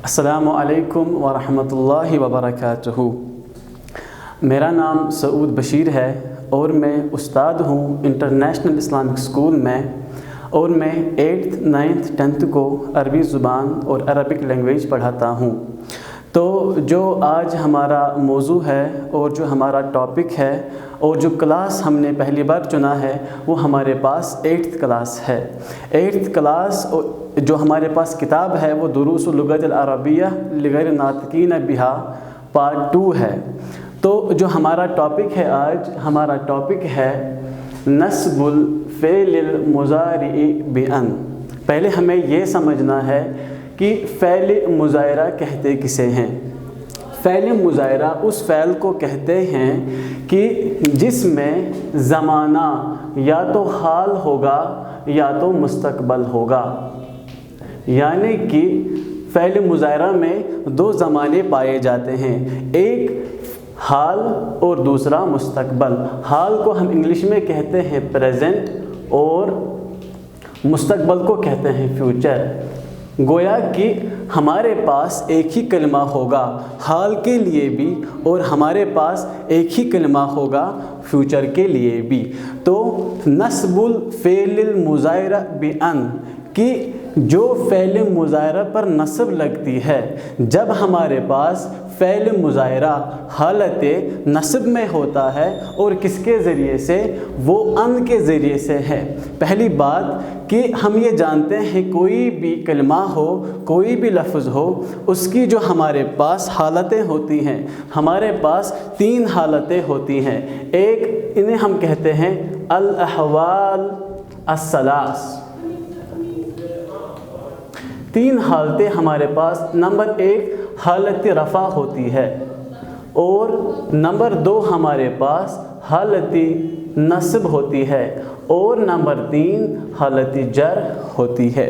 السلام علیکم ورحمۃ اللہ وبرکاتہ۔ میرا نام سعود بشیر ہے اور میں استاد ہوں انٹرنیشنل اسلامک اسکول میں، اور میں 8th 9th 10th کو عربی زبان اور عربک لینگویج پڑھاتا ہوں۔ تو جو آج ہمارا موضوع ہے اور جو ہمارا ٹاپک ہے اور جو کلاس ہم نے پہلی بار چنا ہے وہ ہمارے پاس 8th کلاس ہے۔ 8th کلاس جو ہمارے پاس کتاب ہے وہ دروس اللغۃ العربیہ لغیر ناطقین بہا پارٹ 2 ہے۔ تو جو ہمارا ٹاپک ہے آج، ہمارا ٹاپک ہے نصب الفعل المضارع بأن۔ پہلے ہمیں یہ سمجھنا ہے کہ فعل مضارع کہتے کسے ہیں۔ فعل مضارع اس فعل کو کہتے ہیں کہ جس میں زمانہ یا تو حال ہوگا یا تو مستقبل ہوگا، یعنی کہ فعل مضارع میں دو زمانے پائے جاتے ہیں، ایک حال اور دوسرا مستقبل۔ حال کو ہم انگلش میں کہتے ہیں پریزنٹ اور مستقبل کو کہتے ہیں فیوچر۔ گویا کہ ہمارے پاس ایک ہی کلمہ ہوگا حال کے لیے بھی اور ہمارے پاس ایک ہی کلمہ ہوگا فیوچر کے لیے بھی۔ تو نصب الفعل المضارع بأن کہ جو فعل مضارع پر نصب لگتی ہے، جب ہمارے پاس فعل مضارع حالت نصب میں ہوتا ہے اور کس کے ذریعے سے؟ وہ ان کے ذریعے سے ہے۔ پہلی بات کہ ہم یہ جانتے ہیں کوئی بھی کلمہ ہو، کوئی بھی لفظ ہو، اس کی جو ہمارے پاس حالتیں ہوتی ہیں، ہمارے پاس 3 حالتیں ہوتی ہیں۔ ایک انہیں ہم کہتے ہیں الاحوال الثلاث۔ 3 حالتیں ہمارے پاس، نمبر 1 حالت رفع ہوتی ہے، اور نمبر 2 ہمارے پاس حالت نصب ہوتی ہے، اور نمبر 3 حالت جر ہوتی ہے۔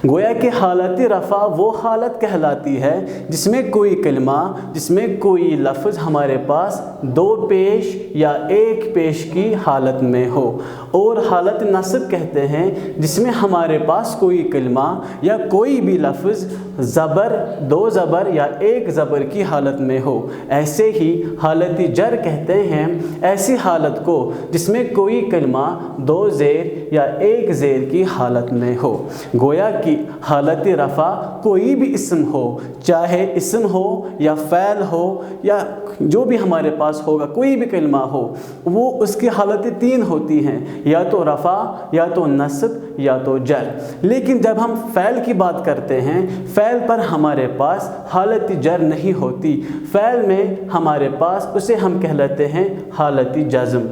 گویا کہ حالت رفع وہ حالت کہلاتی ہے جس میں کوئی کلمہ، جس میں کوئی لفظ ہمارے پاس 2 پیش یا 1 پیش کی حالت میں ہو، اور حالت نصب کہتے ہیں جس میں ہمارے پاس کوئی کلمہ یا کوئی بھی لفظ زبر، 2 زبر یا 1 زبر کی حالت میں ہو۔ ایسے ہی حالت جر کہتے ہیں ایسی حالت کو جس میں کوئی کلمہ 2 زیر یا 1 زیر کی حالت میں ہو۔ گویا کہ حالت رفع کوئی بھی اسم ہو، چاہے اسم ہو یا فعل ہو یا جو بھی ہمارے پاس ہوگا، کوئی بھی کلمہ ہو، وہ اس کی حالتیں 3 ہوتی ہیں، یا تو رفع یا تو نصب یا تو جر۔ لیکن جب ہم فعل کی بات کرتے ہیں، فعل پر ہمارے پاس حالت جر نہیں ہوتی، فعل میں ہمارے پاس اسے ہم کہلاتے ہیں حالت جزم۔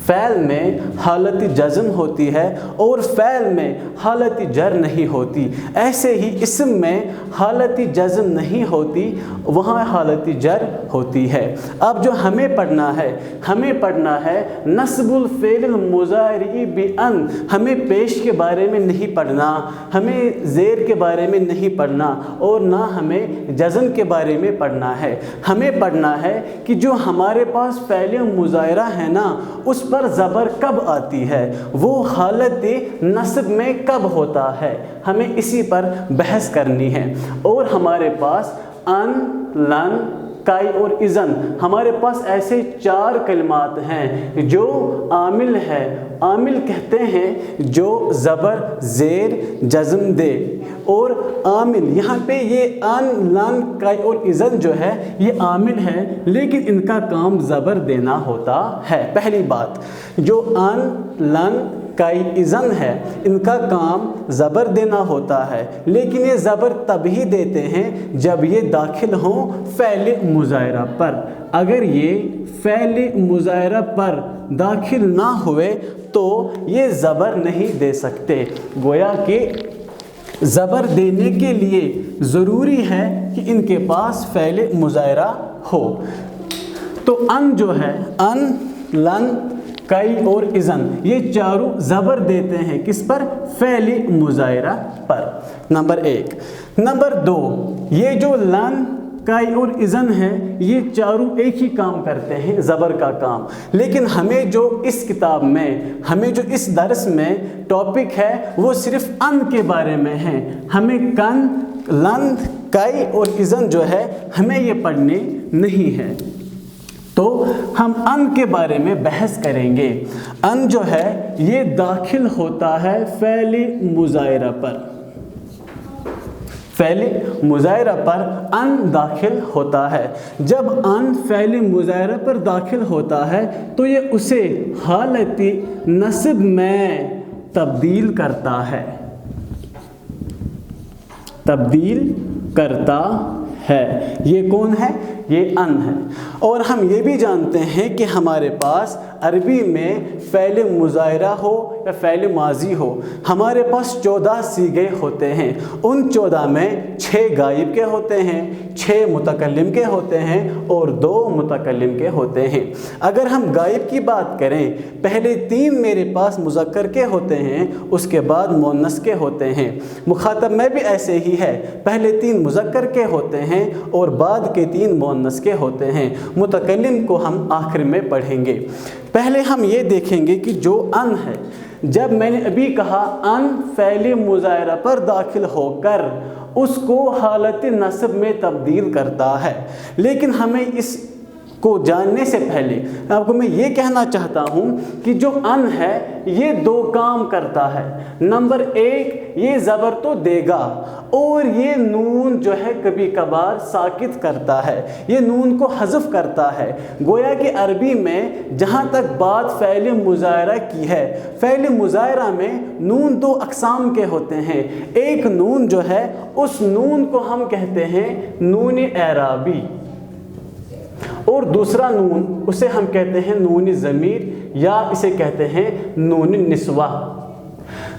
فعل میں حالت جزم ہوتی ہے اور فعل میں حالت جر نہیں ہوتی۔ ایسے ہی اسم میں حالت جزم نہیں ہوتی، وہاں حالت جر ہوتی ہے۔ اب جو ہمیں پڑھنا ہے نصب الفعل المضارع بأن۔ ہمیں پیش کے بارے میں نہیں پڑھنا، ہمیں زیر کے بارے میں نہیں پڑھنا، اور نہ ہمیں جزم کے بارے میں پڑھنا ہے۔ ہمیں پڑھنا ہے کہ جو ہمارے پاس فعل مضارع ہے نا، اس پر زبر کب آتی ہے، وہ حالت نصب میں کب ہوتا ہے، ہمیں اسی پر بحث کرنی ہے۔ اور ہمارے پاس ان، لن، کائی اور اذن، ہمارے پاس ایسے 4 کلمات ہیں جو عامل ہے۔ عامل کہتے ہیں جو زبر، زیر، جزم دے، اور عامل یہاں پہ یہ ان، لن، کائی اور اذن جو ہے یہ عامل ہے، لیکن ان کا کام زبر دینا ہوتا ہے۔ پہلی بات، جو ان، لن، کائی، اذن ہے، ان کا کام زبر دینا ہوتا ہے، لیکن یہ زبر تب ہی دیتے ہیں جب یہ داخل ہوں فعل مضارع پر۔ اگر یہ فعل مضارع پر داخل نہ ہوئے تو یہ زبر نہیں دے سکتے۔ گویا کہ زبر دینے کے لیے ضروری ہے کہ ان کے پاس فعل مضارع ہو۔ تو ان جو ہے، ان، لن، کئی اور اذن، یہ چاروں زبر دیتے ہیں کس پر؟ فعل مضارع پر، نمبر 1۔ نمبر 2، یہ جو لن، کائی اور اذن ہے، یہ چاروں ایک ہی کام کرتے ہیں، زبر کا کام۔ لیکن ہمیں جو اس کتاب میں، ہمیں جو اس درس میں ٹاپک ہے وہ صرف ان کے بارے میں ہے۔ ہمیں کن، लन, कई और इज़न जो है हमें ये पढ़ने नहीं है। तो हम अन के बारे में बहस करेंगे। अन जो है ये दाखिल होता है फ़ेल मुज़ायरा पर। फ़ेल मुज़ायरा पर अन दाखिल होता है। जब अन फ़ेल मुज़ायरा पर दाखिल होता है तो ये उसे हालती नस्ब में तब्दील करता है, तब्दील करता है। ये कौन है? ये अन है। और हम ये भी जानते हैं कि हमारे पास अरबी में फ़ेल मुज़ायरा हो या फ़ेल माजी हो, हमारे पास 14 सीगे होते हैं। उन 14 में 6 गायब के होते हैं, 6 मुतकल्लिम के होते हैं और 2 मुतकल्लिम के होते हैं। अगर हम गायब की बात करें, पहले 3 मेरे पास मुज़क्कर के होते हैं, उसके बाद मुअन्नस के होते हैं। मुखातब में भी ऐसे ही है, पहले 3 मुज़क्कर के होते हैं और बाद के 3 मुअन्नस के होते हैं। मुतकल्लिम को हम आखिर में पढ़ेंगे। पहले हम ये देखेंगे कि जो अन है, जब मैंने अभी कहा अन फ़ेल मुज़ायरा पर दाखिल होकर उसको हालत नस्ब में तब्दील करता है। लेकिन हमें इस को जानने से पहले आपको मैं ये कहना चाहता हूँ कि जो अन है ये 2 काम करता है। नंबर 1, ये ज़बर तो देगा और ये नून जो है कभी कभार साकित करता है, ये नून को हज़फ करता है। गोया कि अरबी में जहाँ तक बात फ़ेल मुज़ायरा की है, फ़ेल मुज़ायरा में नून 2 अक़साम के होते हैं। एक नून जो है उस नून को हम कहते हैं नून एराबी, और दूसरा नून उसे हम कहते हैं नून ज़मीर या इसे कहते हैं नून निस्वा।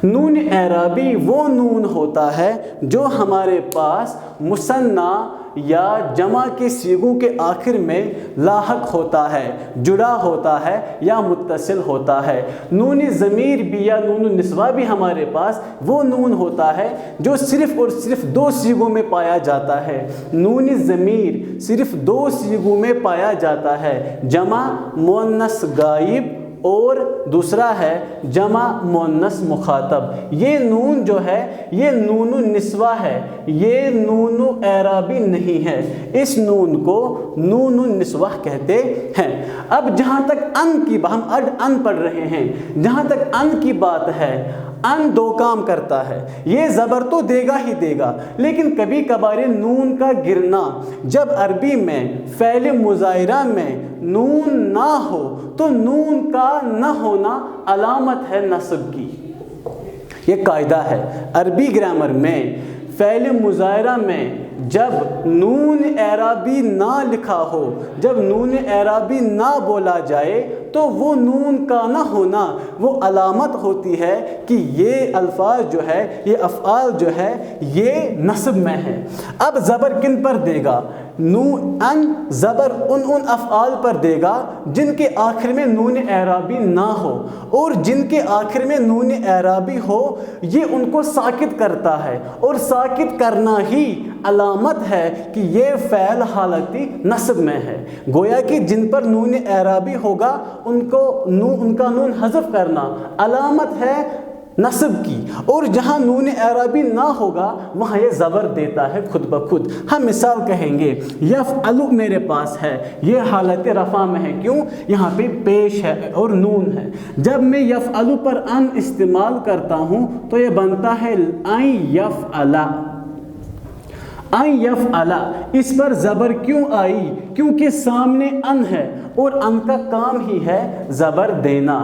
नून एराबी वो नून होता है जो हमारे पास मुसन्ना या जमा के सीगों के आखिर में लाहक होता है, जुड़ा होता है या मुत्तसिल होता है। नून ज़मीर भी या नून निस्वा भी हमारे पास वो नून होता है जो सिर्फ़ और सिर्फ 2 सीगों में पाया जाता है। नून ज़मीर सिर्फ 2 सीगों में पाया जाता है, जमा मुअन्नस गायब और दूसरा है जमा मुअन्नस मुखातब। ये नून जो है ये नून निस्वा है, ये नून एराबी नहीं है। इस नून को नून निस्वा कहते हैं। अब जहाँ तक अन की हम अन पढ़ रहे हैं, जहाँ तक अन की बात है, अन 2 काम करता है। ये ज़बर तो देगा ही देगा, लेकिन कभी कभार नून का गिरना, जब अरबी में फ़ेल मुज़ायरा में नून ना हो तो नून का न होना अलामत है नस्ब की। ये कायदा है अरबी ग्रामर में। फ़ेल मुज़ायरा में जब नून एराबी ना लिखा हो, जब नून एराबी ना बोला जाए, तो वो नून का ना होना वो अलामत होती है कि ये अल्फाज जो है, ये अफ़आल जो है, ये नस्ब में है। अब ज़बर किन पर देगा? नून अन ज़बर उन अफ़आल पर देगा जिनके आखिर में नून एराबी ना हो, और जिनके आखिर में नून एराबी हो ये उनको साकित करता है, और साकित करना ही अलामत है कि ये फ़ैल हालती नस्ब में है। गोया कि जिन पर नून एराबी होगा उनका नून हज़फ करना अलामत है नस्ब की, और जहाँ नून एराबी ना होगा वहाँ ये ज़बर देता है खुद ब खुद। हम मिसाल कहेंगे यफ़अलु मेरे पास है, ये हालत रफ़ा में है, क्यों? यहाँ पे पेश है और नून है। जब मैं यफ़अलु पर अन इस्तेमाल करता हूँ तो ये बनता है अन यफ़अला। अन यफ़अला, इस पर ज़बर क्यों आई? क्योंकि सामने अन है और अन का काम ही है ज़बर देना।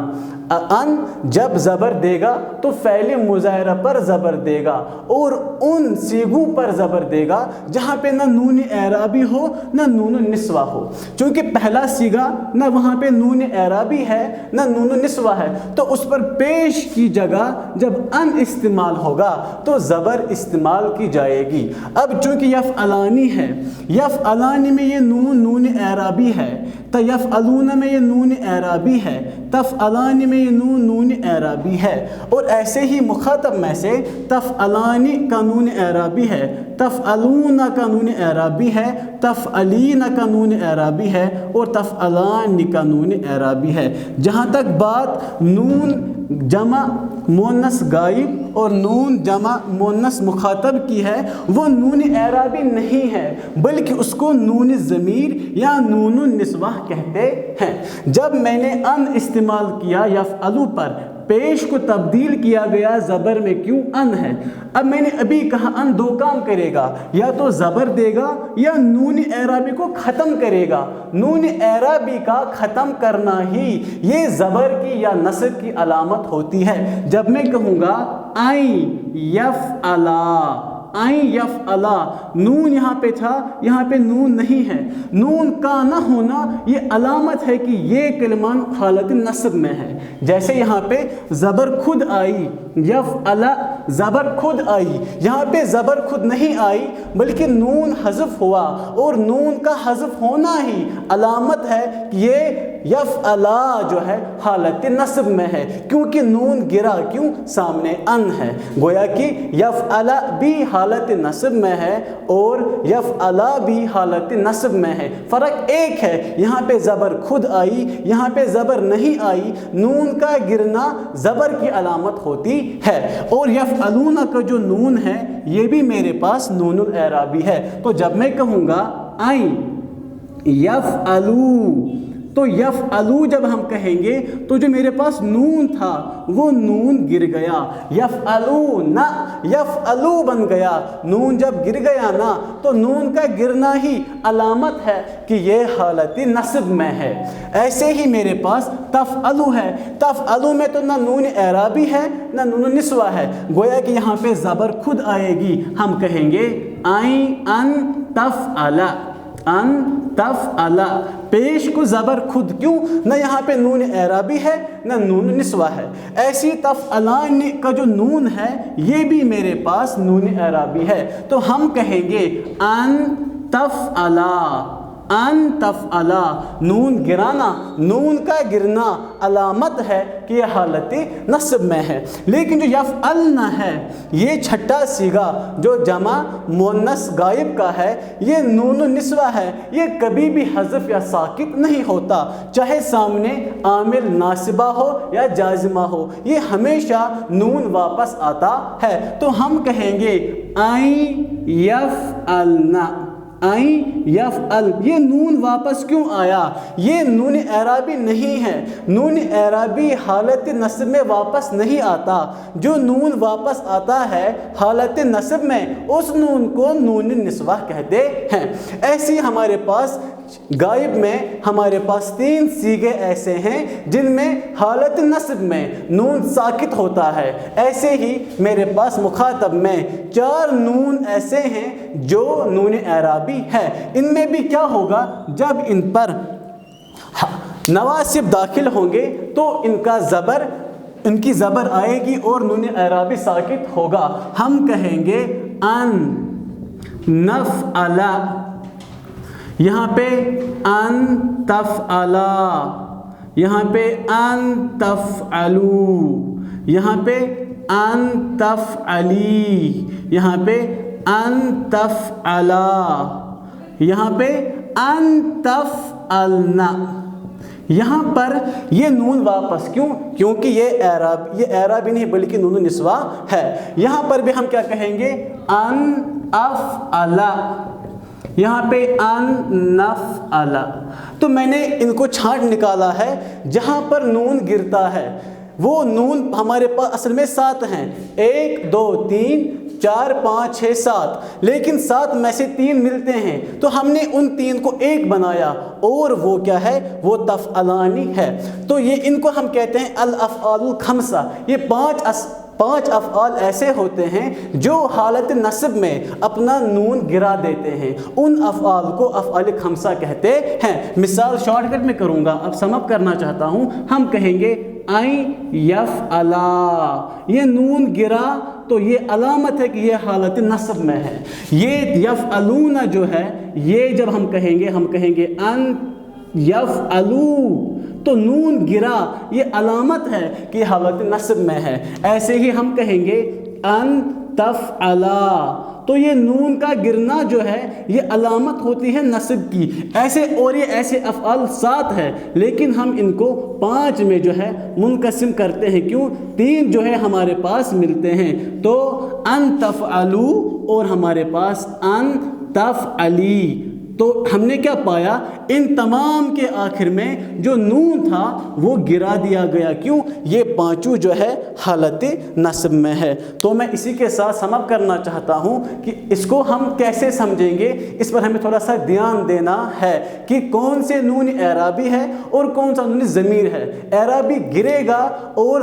अन जब ज़बर देगा तो फ़ेल मुज़ायरा पर ज़बर देगा और उन सीगों पर ज़बर देगा जहाँ पे ना नून एराबी हो ना नून निस्वा हो। चूँकि पहला सीगा ना वहाँ पे नून एराबी है ना नून निस्वा है, तो उस पर पेश की जगह जब अन इस्तेमाल होगा तो ज़बर इस्तेमाल की जाएगी। अब चूँकि यफ़अलानी है, यफ़अलानी में ये नून एराबी है, तो यफ़अलून में ये नून एराबी है, तफ़अलानी में ये नून एराबी है, और ऐसे ही मुखातब में से तफ़अलानी का नून एराबी है, तफ़अलून का नून एराबी है, तफ़अलीन का नून एराबी है और तफ़अलान का नून एराबी है। जहाँ तक बात नून जमा मुअन्नस गायब और नून जमा मुअन्नस मुखातब की है, वो नून एराबी नहीं है, बल्कि उसको नून ज़मीर या नून निस्वाह कहते हैं। जब मैंने अन इस्तेमाल किया यफ़अलु पर, पेश को तब्दील किया गया ज़बर में, क्यों अन है। अब मैंने अभी कहा अन दो काम करेगा, या तो ज़बर देगा या नून एराबी को ख़त्म करेगा। नून एराबी का ख़त्म करना ही ये ज़बर की या नस्ब की अलामत होती है। जब मैं कहूँगा आई यफ़अला, आई यफ़अला, नून यहाँ पे था, यहाँ पे नून नहीं है। नून का न होना ये अलामत है कि ये कलमा हालत नस्ब में है। जैसे यहाँ पे ज़बर खुद आई, यफ़अला ज़बर खुद आई, यहाँ पे ज़बर खुद नहीं आई बल्कि नून हज़फ हुआ, और नून का हज़फ होना ही अलामत है कि ये यफ़अला जो है हालत नस्ब में है, क्योंकि नून गिरा, क्यों, सामने अन है। गोया कि यफ़अला भी हालत नस्ब में है और यफ़अला भी हालत नस्ब में है। फ़र्क एक है, यहाँ पे ज़बर खुद आई, यहाँ पे ज़बर नहीं आई। नून का गिरना ज़बर की अलामत होती है, और यफ़अलूना का जो नून है ये भी मेरे पास नूनुल एराबी है। तो जब मैं कहूँगा आई यफ़अलू, तो यफ़अलू जब हम कहेंगे तो जो मेरे पास नून था वो नून गिर गया, यफ़अलू ना यफ़अलू बन गया। नून जब गिर गया ना तो नून का गिरना ही अलामत है कि ये हालत नस्ब में है। ऐसे ही मेरे पास तफ़अलू है, तफ़अलू में तो ना नून एराबी है ना नून निस्वा है। गोया कि यहाँ पे ज़बर खुद आएगी, हम कहेंगे आई अन तफ़अला, अन तफ़अला, पेश को ज़बर खुद, क्यों, ना यहाँ पे नून एराबी है ना नून निस्वा है। ऐसी तफ़अलान का जो नून है ये भी मेरे पास नून एराबी है। तो हम कहेंगे अन तफ़अला, अन तफ़अला, नून गिराना, नून का गिरना अलामत है कि यह हालत नस्ब में है। लेकिन जो यफ़अलना है ये छठा सीगा जो जमा मुअन्नस गायब का है, ये नून निस्वा है, ये कभी भी हज़फ या साकित नहीं होता, चाहे सामने आमिल नासिबा हो या जाज़िमा हो, ये हमेशा नून वापस आता है। तो हम कहेंगे आई यफ़अलना, आई यफ़अल, ये नून वापस क्यों आया, ये नून एराबी नहीं है। नून एराबी हालत नस्ब में वापस नहीं आता, जो नून वापस आता है हालत नस्ब में उस नून को नून निस्वा कहते हैं। ऐसी हमारे पास गायब में हमारे पास 3 सीगे ऐसे हैं जिनमें हालत नस्ब में नून साकित होता है। ऐसे ही मेरे पास मुखातब में 4 नून ऐसे हैं जो नून एराबी है। इनमें भी क्या होगा, जब इन पर नवासिब दाखिल होंगे तो इनकी ज़बर आएगी और नून एराबी साकित होगा। हम कहेंगे अन नफ़अला, यहाँ पे अन तफ़अला, यहाँ पे अन तफ़अलू, यहाँ पे अन तफ़अली, यहाँ पे अन तफ़अला, यहाँ पे अन तफ़अलना। यहाँ पर ये नून वापस क्यों, क्योंकि ये एराबी नहीं बल्कि नून निस्वा है। यहाँ पर भी हम क्या कहेंगे, अन अफ़अला, यहाँ पे अन नफ़अला। तो मैंने इनको छांट निकाला है, जहाँ पर नून गिरता है वो नून हमारे पास असल में 7 हैं, 1 2 3 4 5 6 7, लेकिन 7 में से 3 मिलते हैं तो हमने उन 3 को एक बनाया, और वो क्या है, वो तफ़अलानी है। तो ये इनको हम कहते हैं अल अफ़आलुल खमसा। ये 5 अफ़आल ऐसे होते हैं जो हालत नस्ब में अपना नून गिरा देते हैं, उन अफ़आल को अफ़आल खमसा कहते हैं। मिसाल शॉर्टकट में करूँगा, अब समअप करना चाहता हूँ। हम कहेंगे आई यफ़अला, ये नून गिरा तो ये अलामत है कि ये हालत नस्ब में है। ये यफ़अलूना जो है, ये जब हम कहेंगे अन यफ़अलू, तो नून गिरा, ये अलामत है कि हालत नस्ब में है। ऐसे ही हम कहेंगे अन तफ़अला, تو یہ نون کا گرنا جو ہے یہ علامت ہوتی ہے نصب کی. ایسے اور یہ ایسے افعال 7 ہے لیکن ہم ان کو 5 میں جو ہے منقسم کرتے ہیں. کیوں؟ 3 جو ہے ہمارے پاس ملتے ہیں. تو ان تفعلوا اور ہمارے پاس ان تفعلی. تو ہم نے کیا پایا؟ ان تمام کے آخر میں جو نون تھا وہ گرا دیا گیا. کیوں؟ یہ پانچوں جو ہے حالت نصب میں ہے. تو میں اسی کے ساتھ سم اپ کرنا چاہتا ہوں کہ اس کو ہم کیسے سمجھیں گے، اس پر ہمیں تھوڑا سا دھیان دینا ہے کہ کون سے نون اعرابی ہے اور کون سا نون ضمیر ہے. اعرابی گرے گا اور